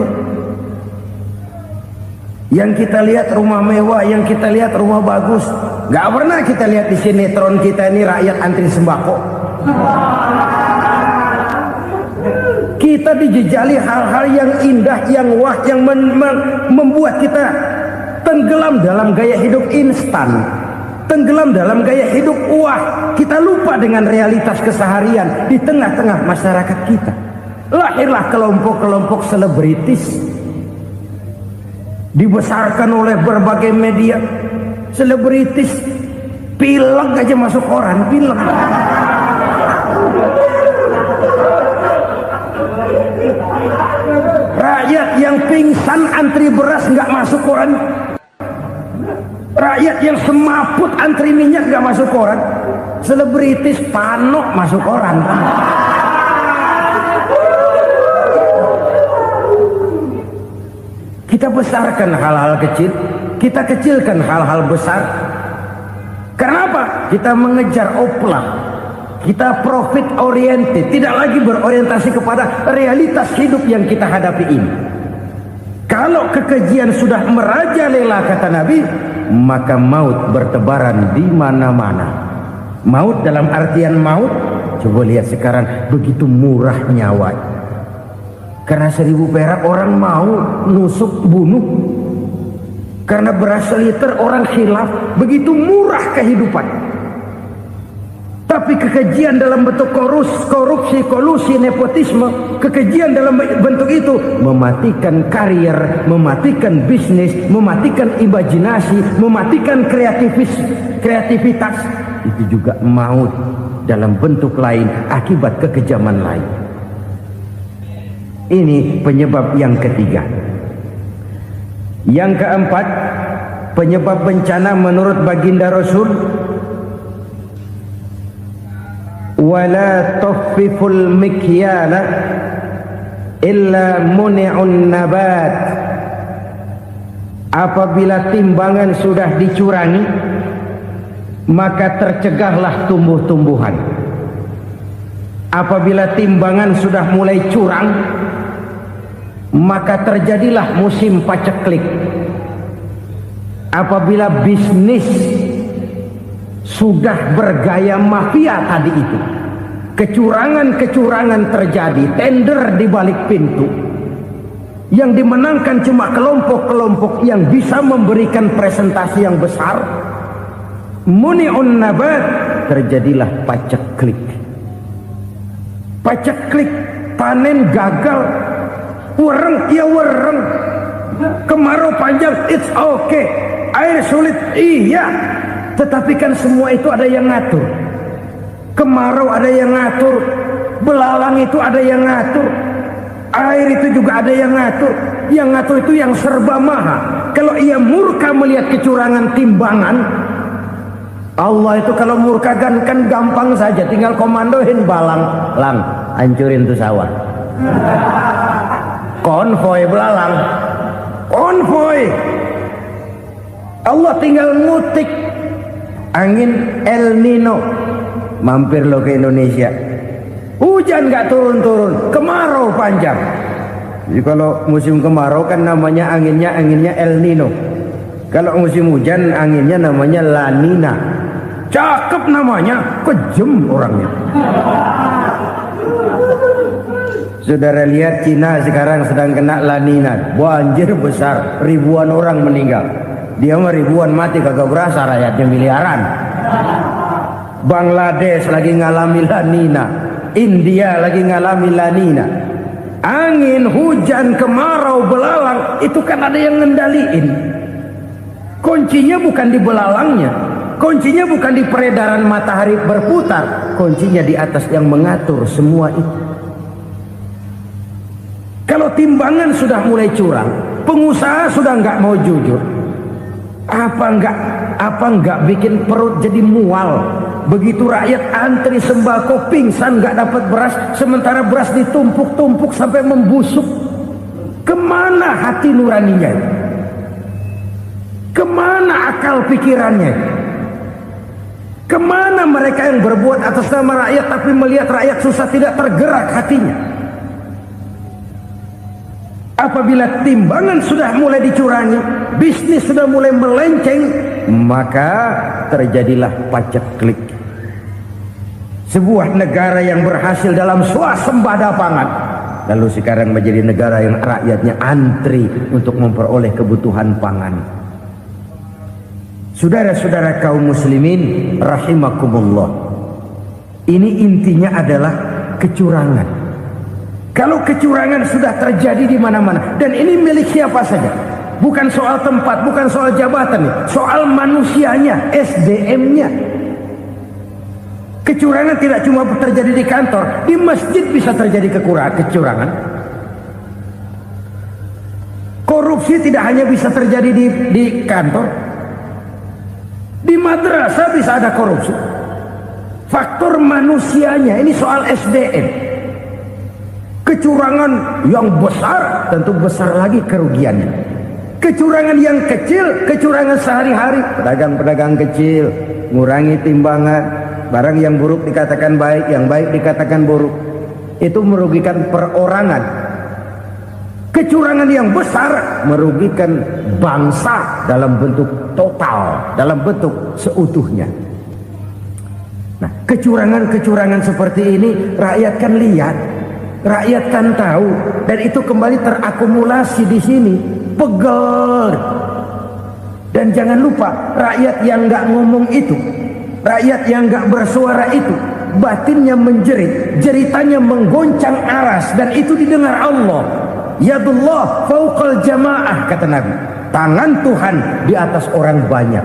yang kita lihat rumah mewah, yang kita lihat rumah bagus. Gak pernah kita lihat di sinetron kita ini rakyat antri sembako. Kita dijejali hal-hal yang indah, yang wah, yang membuat kita tenggelam dalam gaya hidup instan, tenggelam dalam gaya hidup wah. Kita lupa dengan realitas keseharian di tengah-tengah masyarakat kita. Lahirlah kelompok-kelompok selebritis, dibesarkan oleh berbagai media. Selebritis pilek aja masuk koran, pilek. Rakyat yang pingsan antri beras nggak masuk koran. Rakyat yang semaput antri minyak nggak masuk koran. Selebritis panok masuk koran. Kita besarkan hal-hal kecil, kita kecilkan hal-hal besar. Kenapa? Kita mengejar oplak, kita profit oriented, tidak lagi berorientasi kepada realitas hidup yang kita hadapi ini. Kalau kekejian sudah merajalela, kata Nabi, maka maut bertebaran di mana-mana. Maut dalam artian maut, coba lihat sekarang begitu murah nyawa. Karena 1000 perak orang mau nusuk bunuh. Karena beras seliter orang khilaf. Begitu murah kehidupan. Tapi kekejian dalam bentuk korupsi, kolusi, nepotisme, kekejian dalam bentuk itu mematikan karier, mematikan bisnis, mematikan imajinasi, mematikan kreativitas. Itu juga maut dalam bentuk lain akibat kekejaman lain. Ini penyebab yang ketiga. Yang keempat, penyebab bencana menurut baginda Rasul, wala tuffiful mikyala illa muni'un nabat. Apabila timbangan sudah dicurangi, maka tercegahlah tumbuh-tumbuhan. Apabila timbangan sudah mulai curang, maka terjadilah musim paceklik. Apabila bisnis sudah bergaya mafia tadi itu, kecurangan-kecurangan terjadi, tender di balik pintu, yang dimenangkan cuma kelompok-kelompok yang bisa memberikan presentasi yang besar, muni'un nabat, terjadilah paceklik. Paceklik, panen gagal, wereng ya wereng, kemarau panjang it's okay, air sulit iya, tetapi kan semua itu ada yang ngatur. Kemarau ada yang ngatur, belalang itu ada yang ngatur, air itu juga ada yang ngatur. Yang ngatur itu yang serba maha. Kalau ia murka melihat kecurangan timbangan, Allah itu kalau murka kan gampang saja, tinggal komandoin balang, lang hancurin tuh sawah. Konvoy belalang, konvoy Allah tinggal ngutik angin El Nino. Mampir lo ke Indonesia, hujan nggak turun-turun, kemarau panjang. Jadi kalau musim kemarau kan namanya anginnya El Nino. Kalau musim hujan anginnya namanya La Nina. Cakep namanya, kejem orangnya. Saudara lihat Cina sekarang sedang kena La Nina, banjir besar, ribuan orang meninggal. Dia mah ribuan mati kagak berasa, rakyatnya miliaran. Bangladesh lagi ngalami La Nina, India lagi ngalami La Nina. Angin, hujan, kemarau, belalang itu kan ada yang ngendaliin. Kuncinya bukan di belalangnya, kuncinya bukan di peredaran matahari berputar, kuncinya di atas yang mengatur semua itu. Kalau timbangan sudah mulai curang, pengusaha sudah nggak mau jujur, apa nggak bikin perut jadi mual. Begitu rakyat antri sembako pingsan nggak dapat beras, sementara beras ditumpuk-tumpuk sampai membusuk. Kemana hati nuraninya? Kemana akal pikirannya? Kemana mereka yang berbuat atas nama rakyat tapi melihat rakyat susah tidak tergerak hatinya? Apabila timbangan sudah mulai dicurangi, bisnis sudah mulai melenceng, maka terjadilah paceklik. Sebuah negara yang berhasil dalam swasembada pangan, lalu sekarang menjadi negara yang rakyatnya antri untuk memperoleh kebutuhan pangan. Saudara-saudara kaum muslimin rahimakumullah, ini intinya adalah kecurangan. Kalau kecurangan sudah terjadi di mana-mana, dan ini milik siapa saja, bukan soal tempat, bukan soal jabatan, soal manusianya, SDM-nya. Kecurangan tidak cuma terjadi di kantor, di masjid bisa terjadi kecurangan. Korupsi tidak hanya bisa terjadi di kantor, di madrasah bisa ada korupsi. Faktor manusianya, ini soal SDM. Kecurangan yang besar, tentu besar lagi kerugiannya. Kecurangan yang kecil, kecurangan sehari-hari, pedagang-pedagang kecil ngurangi timbangan, barang yang buruk dikatakan baik, yang baik dikatakan buruk, itu merugikan perorangan. Kecurangan yang besar merugikan bangsa dalam bentuk total, dalam bentuk seutuhnya. Nah, kecurangan-kecurangan seperti ini rakyat kan lihat, rakyat kan tahu, dan itu kembali terakumulasi di sini, pegel. Dan jangan lupa, rakyat yang nggak ngomong itu, rakyat yang nggak bersuara itu, batinnya menjerit, jeritannya menggoncang aras, dan itu didengar Allah. Yadullah fauqal jamaah, kata Nabi, tangan Tuhan di atas orang banyak.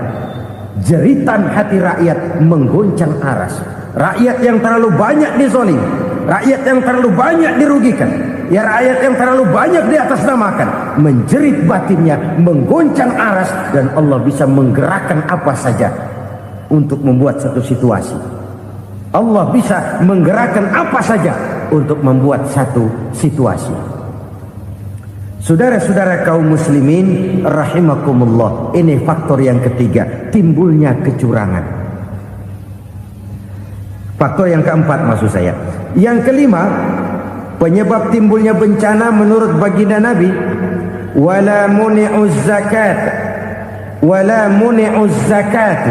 Jeritan hati rakyat menggoncang aras. Rakyat yang terlalu banyak dizolim, rakyat yang terlalu banyak dirugikan, ya rakyat yang terlalu banyak di atas namakan, menjerit batinnya, menggoncang aras, dan Allah bisa menggerakkan apa saja untuk membuat satu situasi. Allah bisa menggerakkan apa saja untuk membuat satu situasi. Saudara-saudara kaum muslimin rahimakumullah, ini faktor yang ketiga, timbulnya kecurangan. Faktor yang keempat maksud saya. Yang kelima, penyebab timbulnya bencana menurut baginda Nabi, wala muni'uz zakat wala muni'uz zakat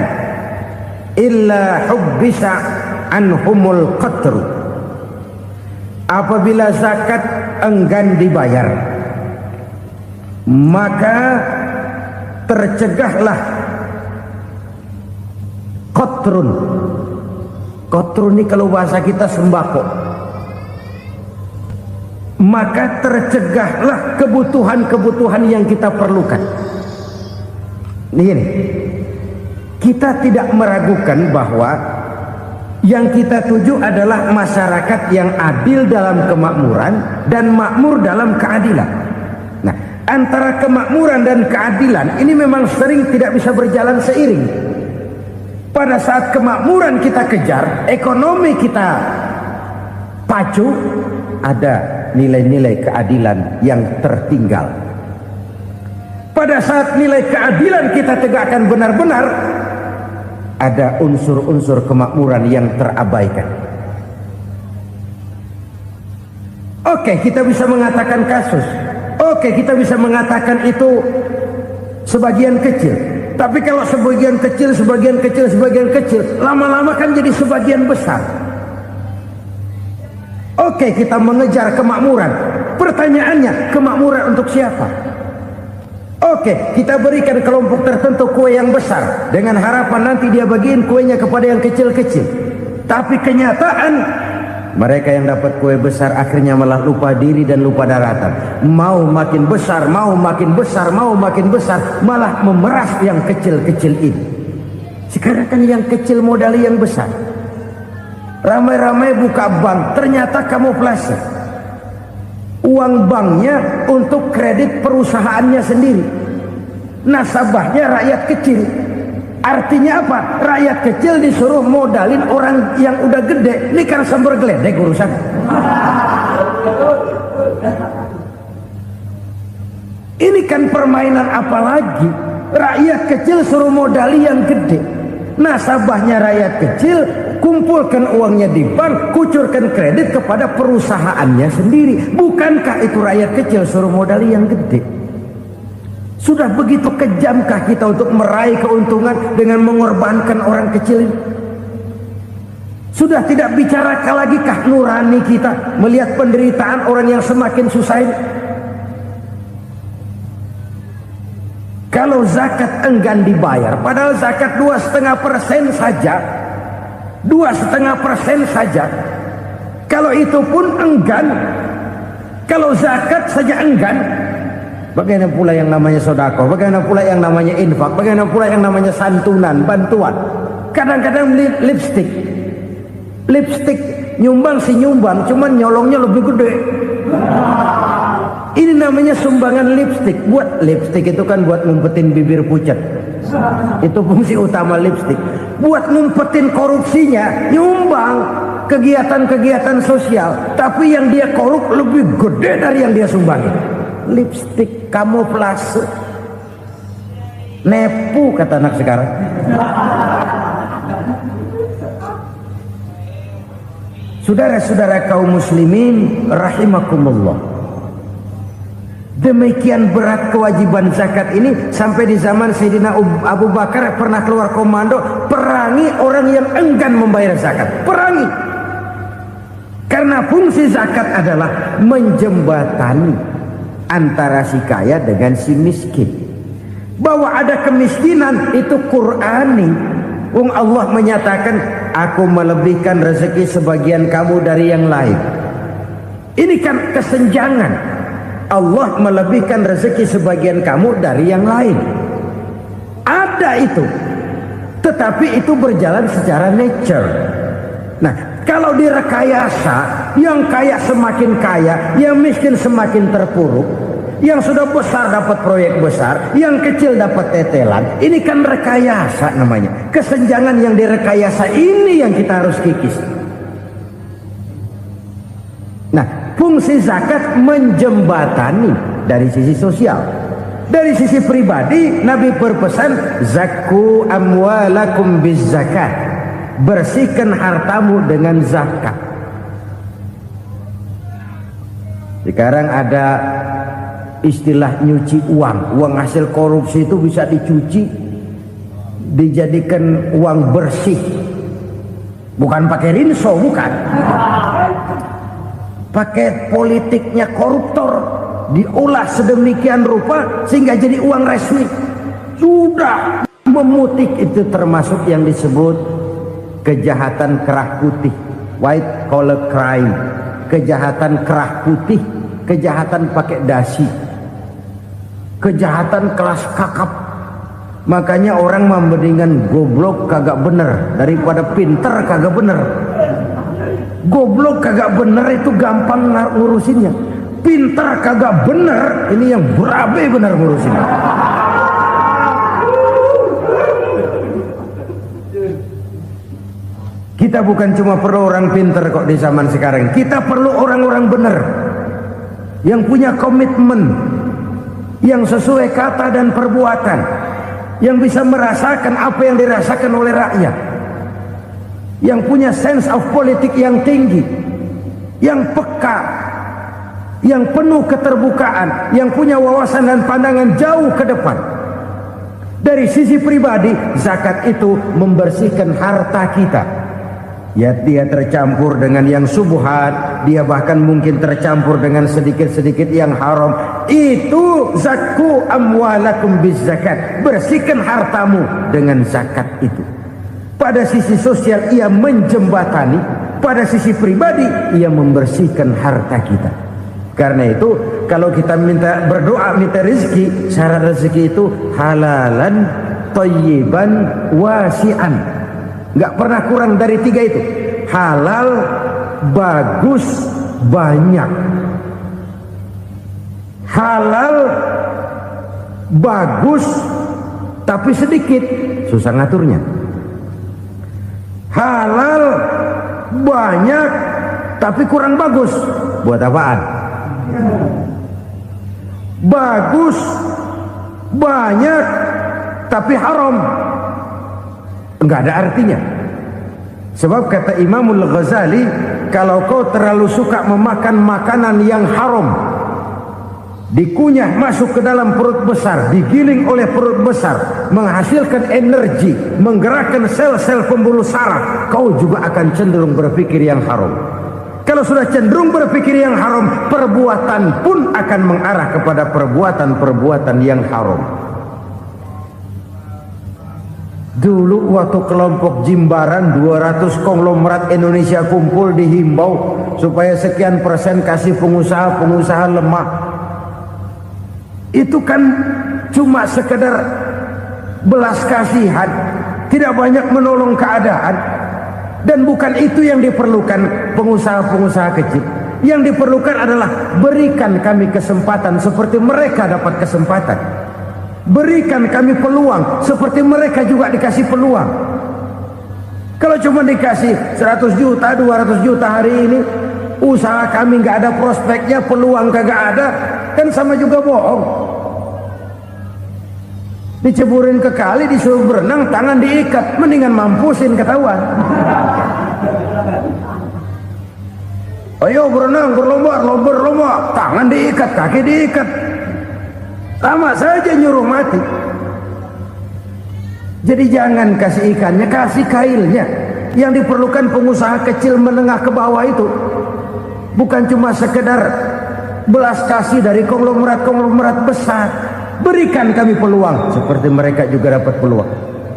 illa hubbisa anhumul qatru. Apabila zakat enggan dibayar, maka tercegahlah qatrun. Qatrun ini kalau bahasa kita sembako. Maka tercegahlah kebutuhan-kebutuhan yang kita perlukan. Ini, kita tidak meragukan bahwa yang kita tuju adalah masyarakat yang adil dalam kemakmuran dan makmur dalam keadilan. Nah, antara kemakmuran dan keadilan ini memang sering tidak bisa berjalan seiring. Pada saat kemakmuran kita kejar, ekonomi kita pacu, ada nilai-nilai keadilan yang tertinggal. pada saat nilai keadilan kita tegakkan benar-benar, ada unsur-unsur kemakmuran yang terabaikan. Oke, kita bisa mengatakan kasus. Oke, kita bisa mengatakan itu sebagian kecil. Tapi kalau sebagian kecil, lama-lama kan jadi sebagian besar. Oke, kita mengejar kemakmuran. Pertanyaannya, kemakmuran untuk siapa? Oke, kita berikan kelompok tertentu kue yang besar dengan harapan nanti dia bagiin kuenya kepada yang kecil-kecil. Tapi kenyataan mereka yang dapat kue besar akhirnya malah lupa diri dan lupa daratan. Mau makin besar, malah memeras yang kecil-kecil ini. Sekarang kan yang kecil modali yang besar. Ramai-ramai buka bank, ternyata kamuflase. Uang banknya untuk kredit perusahaannya sendiri. Nasabahnya rakyat kecil. Artinya apa? Rakyat kecil disuruh modalin orang yang udah gede. Ini kan sumber geledek urusan. Ini kan permainan apa lagi? Rakyat kecil suruh modali yang gede. Nasabahnya rakyat kecil, kumpulkan uangnya di bank, kucurkan kredit kepada perusahaannya sendiri. Bukankah itu rakyat kecil suruh modali yang gede? Sudah begitu kejamkah kita untuk meraih keuntungan dengan mengorbankan orang kecil ini? Sudah tidak bicara lagi kah nurani kita melihat penderitaan orang yang semakin susah ini? Kalau zakat enggan dibayar, padahal zakat 2,5% saja, 2,5% saja. Kalau itu pun enggan, kalau zakat saja enggan, bagaimana pula yang namanya sodako, bagaimana pula yang namanya infak, bagaimana pula yang namanya santunan, bantuan. Kadang-kadang lipstick nyumbang si nyumbang, cuman nyolongnya lebih gede. Ini namanya sumbangan lipstick. Buat lipstick itu kan buat ngumpetin bibir pucat. Itu fungsi utama lipstick. Buat ngumpetin korupsinya, nyumbang kegiatan-kegiatan sosial. Tapi yang dia korup lebih gede dari yang dia sumbangin. Lipstick kamuflase. Nepu kata anak sekarang. Saudara-saudara kaum muslimin rahimakumullah. Demikian berat kewajiban zakat ini sampai di zaman Sayyidina Abu Bakar pernah keluar komando perangi orang yang enggan membayar zakat. Perangi. Karena fungsi zakat adalah menjembatani antara si kaya dengan si miskin. Bahwa ada kemiskinan itu Qur'ani. Allah menyatakan, aku melebihkan rezeki sebagian kamu dari yang lain. Ini kan kesenjangan. Allah melebihkan rezeki sebagian kamu dari yang lain. Ada itu. Tetapi itu berjalan secara nature. Nah, kalau direkayasa, yang kaya semakin kaya, yang miskin semakin terpuruk, yang sudah besar dapat proyek besar, yang kecil dapat tetelan. Ini kan rekayasa namanya. Kesenjangan yang direkayasa ini yang kita harus kikis. Nah, fungsi zakat menjembatani dari sisi sosial. Dari sisi pribadi, Nabi berpesan, zakku amwalakum biz zakat. Bersihkan hartamu dengan zakat. Sekarang ada istilah nyuci uang. Uang hasil korupsi itu bisa dicuci, dijadikan uang bersih. Bukan pakai rinso, bukan. Pakai politiknya koruptor, diolah sedemikian rupa sehingga jadi uang resmi. Sudah memutik, itu termasuk yang disebut kejahatan kerah putih, white collar crime. Kejahatan kerah putih, kejahatan pakai dasi, kejahatan kelas kakap. Makanya orang mendingan goblok kagak bener daripada pinter kagak bener. Goblok kagak bener itu gampang ngurusinnya. Pinter kagak bener, ini yang berabe bener ngurusinnya. Kita bukan cuma perlu orang pinter kok di zaman sekarang. Kita perlu orang-orang bener yang punya komitmen, yang sesuai kata dan perbuatan, yang bisa merasakan apa yang dirasakan oleh rakyat, yang punya sense of politik yang tinggi, yang peka, yang penuh keterbukaan, yang punya wawasan dan pandangan jauh ke depan. Dari sisi pribadi, zakat itu membersihkan harta kita. Ya, dia tercampur dengan yang subhat, dia bahkan mungkin tercampur dengan sedikit-sedikit yang haram. Itu zakku amwalakum bizakat. Bersihkan hartamu dengan zakat itu. Pada sisi sosial ia menjembatani, pada sisi pribadi ia membersihkan harta kita. Karena itu kalau kita berdoa minta rezeki, syarat rezeki itu halalan thayyiban wasi'an. Nggak pernah kurang dari 3 itu. Halal, bagus, banyak. Halal, bagus, tapi sedikit, susah ngaturnya. Halal, banyak, tapi kurang bagus. Buat apaan? Bagus, banyak, tapi haram. Enggak ada artinya. Sebab kata Imamul Ghazali, kalau kau terlalu suka memakan makanan yang haram, dikunyah masuk ke dalam perut besar, digiling oleh perut besar, menghasilkan energi, menggerakkan sel-sel pembuluh saraf, kau juga akan cenderung berpikir yang haram. Kalau sudah cenderung berpikir yang haram, perbuatan pun akan mengarah kepada perbuatan-perbuatan yang haram. Dulu waktu kelompok Jimbaran 200 konglomerat Indonesia kumpul, dihimbau supaya sekian persen kasih pengusaha-pengusaha lemah. Itu kan cuma sekedar belas kasihan, tidak banyak menolong keadaan. Dan bukan itu yang diperlukan pengusaha-pengusaha kecil. Yang diperlukan adalah berikan kami kesempatan seperti mereka dapat kesempatan. Berikan kami peluang seperti mereka juga dikasih peluang. Kalau cuma dikasih 100 juta, 200 juta hari ini, usaha kami nggak ada prospeknya, peluang kagak ada, kan sama juga bohong. Diceburin ke kali, disuruh berenang, tangan diikat, mendingan mampusin ketahuan. Ayo berenang, berlomba, tangan diikat, kaki diikat, sama saja nyuruh mati. Jadi jangan kasih ikannya, kasih kailnya. Yang diperlukan pengusaha kecil menengah ke bawah itu bukan cuma sekedar belas kasih dari konglomerat-konglomerat besar. Berikan kami peluang seperti mereka juga dapat peluang.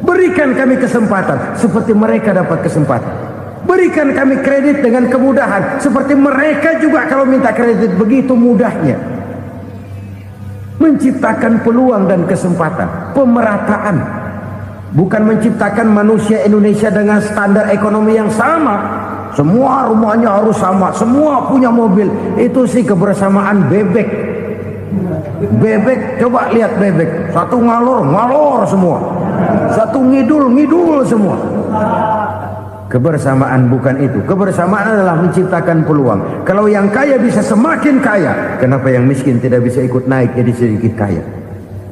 Berikan kami kesempatan seperti mereka dapat kesempatan. Berikan kami kredit dengan kemudahan seperti mereka juga kalau minta kredit begitu mudahnya. Menciptakan peluang dan kesempatan, pemerataan, bukan menciptakan manusia Indonesia dengan standar ekonomi yang sama. Semua rumahnya harus sama, semua punya mobil. Itu sih kebersamaan bebek. Bebek, coba lihat bebek, satu ngalor semua, satu ngidul semua. Kebersamaan bukan itu. Kebersamaan adalah menciptakan peluang. Kalau yang kaya bisa semakin kaya, kenapa yang miskin tidak bisa ikut naik jadi sedikit kaya?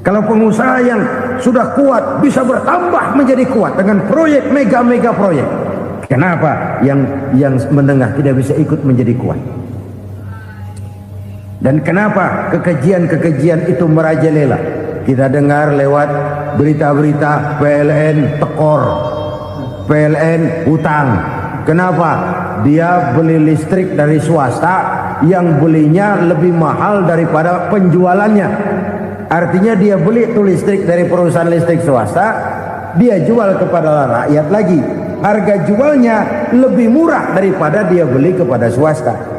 Kalau pengusaha yang sudah kuat bisa bertambah menjadi kuat dengan proyek mega proyek, kenapa yang menengah tidak bisa ikut menjadi kuat? Dan kenapa kekejian itu merajalela? Kita dengar lewat berita-berita PLN tekor, PLN hutang. Kenapa? Dia beli listrik dari swasta yang belinya lebih mahal daripada penjualannya. Artinya dia beli itu listrik dari perusahaan listrik swasta, dia jual kepada rakyat lagi. Harga jualnya lebih murah daripada dia beli kepada swasta.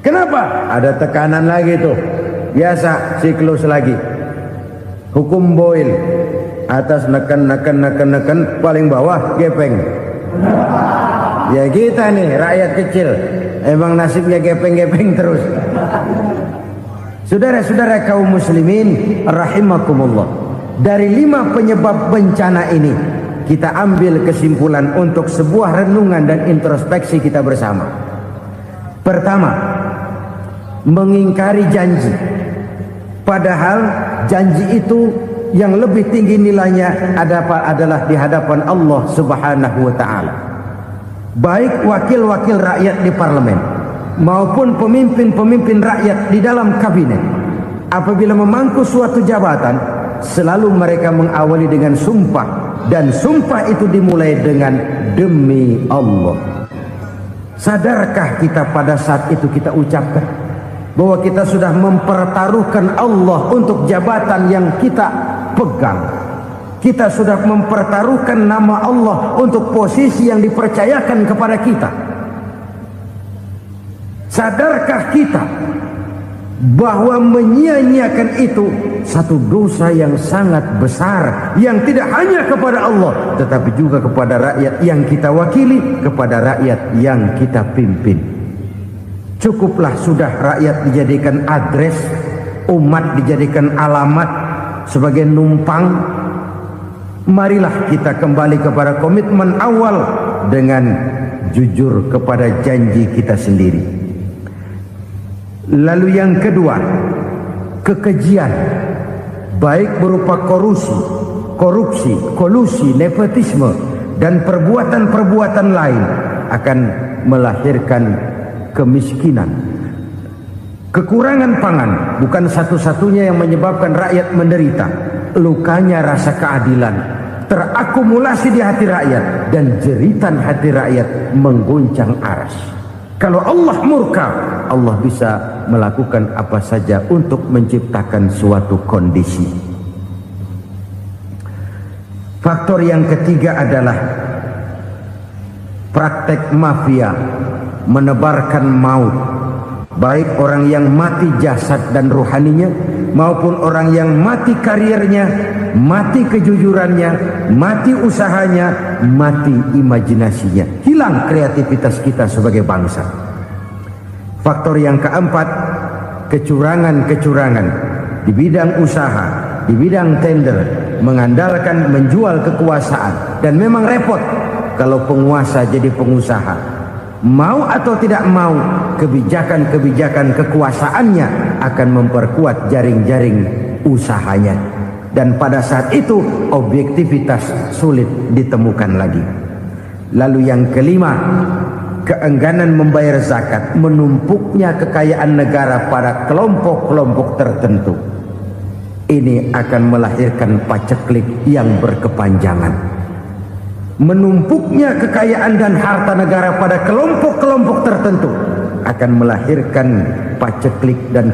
Kenapa? Ada tekanan lagi tuh. Biasa siklus lagi. Hukum Boyle. Atas neken, paling bawah gepeng. Ya kita nih rakyat kecil, emang nasibnya gepeng terus. Saudara-saudara kaum muslimin rahimakumullah, dari 5 penyebab bencana ini kita ambil kesimpulan untuk sebuah renungan dan introspeksi kita bersama. Pertama, mengingkari janji. Padahal janji itu yang lebih tinggi nilainya adalah di hadapan Allah Subhanahu wa taala. Baik wakil-wakil rakyat di parlemen maupun pemimpin-pemimpin rakyat di dalam kabinet, apabila memangku suatu jabatan, selalu mereka mengawali dengan sumpah, dan sumpah itu dimulai dengan demi Allah. Sadarkah kita pada saat itu kita ucapkan bahwa kita sudah mempertaruhkan Allah untuk jabatan yang kita pegang? Kita sudah mempertaruhkan nama Allah untuk posisi yang dipercayakan kepada kita. Sadarkah kita bahwa menyia-nyiakan itu satu dosa yang sangat besar, yang tidak hanya kepada Allah tetapi juga kepada rakyat yang kita wakili, kepada rakyat yang kita pimpin. Cukuplah sudah rakyat dijadikan adres, umat dijadikan alamat sebagai numpang. Marilah kita kembali kepada komitmen awal dengan jujur kepada janji kita sendiri. Lalu yang kedua, kekejian, baik berupa korupsi, kolusi, nepotisme, dan perbuatan-perbuatan lain akan melahirkan kemiskinan. Kekurangan pangan bukan satu-satunya yang menyebabkan rakyat menderita. Lukanya rasa keadilan terakumulasi di hati rakyat, dan jeritan hati rakyat mengguncang aras. Kalau Allah murka, Allah bisa melakukan apa saja untuk menciptakan suatu kondisi. Faktor yang ketiga adalah praktek mafia menebarkan maut, baik orang yang mati jasad dan rohaninya maupun orang yang mati karirnya, mati kejujurannya, mati usahanya, mati imajinasinya. Hilang kreativitas kita sebagai bangsa. Faktor yang keempat, kecurangan-kecurangan di bidang usaha, di bidang tender, mengandalkan menjual kekuasaan. Dan memang repot kalau penguasa jadi pengusaha. Mau atau tidak mau, kebijakan-kebijakan kekuasaannya akan memperkuat jaring-jaring usahanya. Dan pada saat itu objektivitas sulit ditemukan lagi. Lalu yang kelima, keengganan membayar zakat, menumpuknya kekayaan negara pada kelompok-kelompok tertentu. Ini akan melahirkan paceklik yang berkepanjangan. Menumpuknya kekayaan dan harta negara pada kelompok-kelompok tertentu akan melahirkan paceklik dan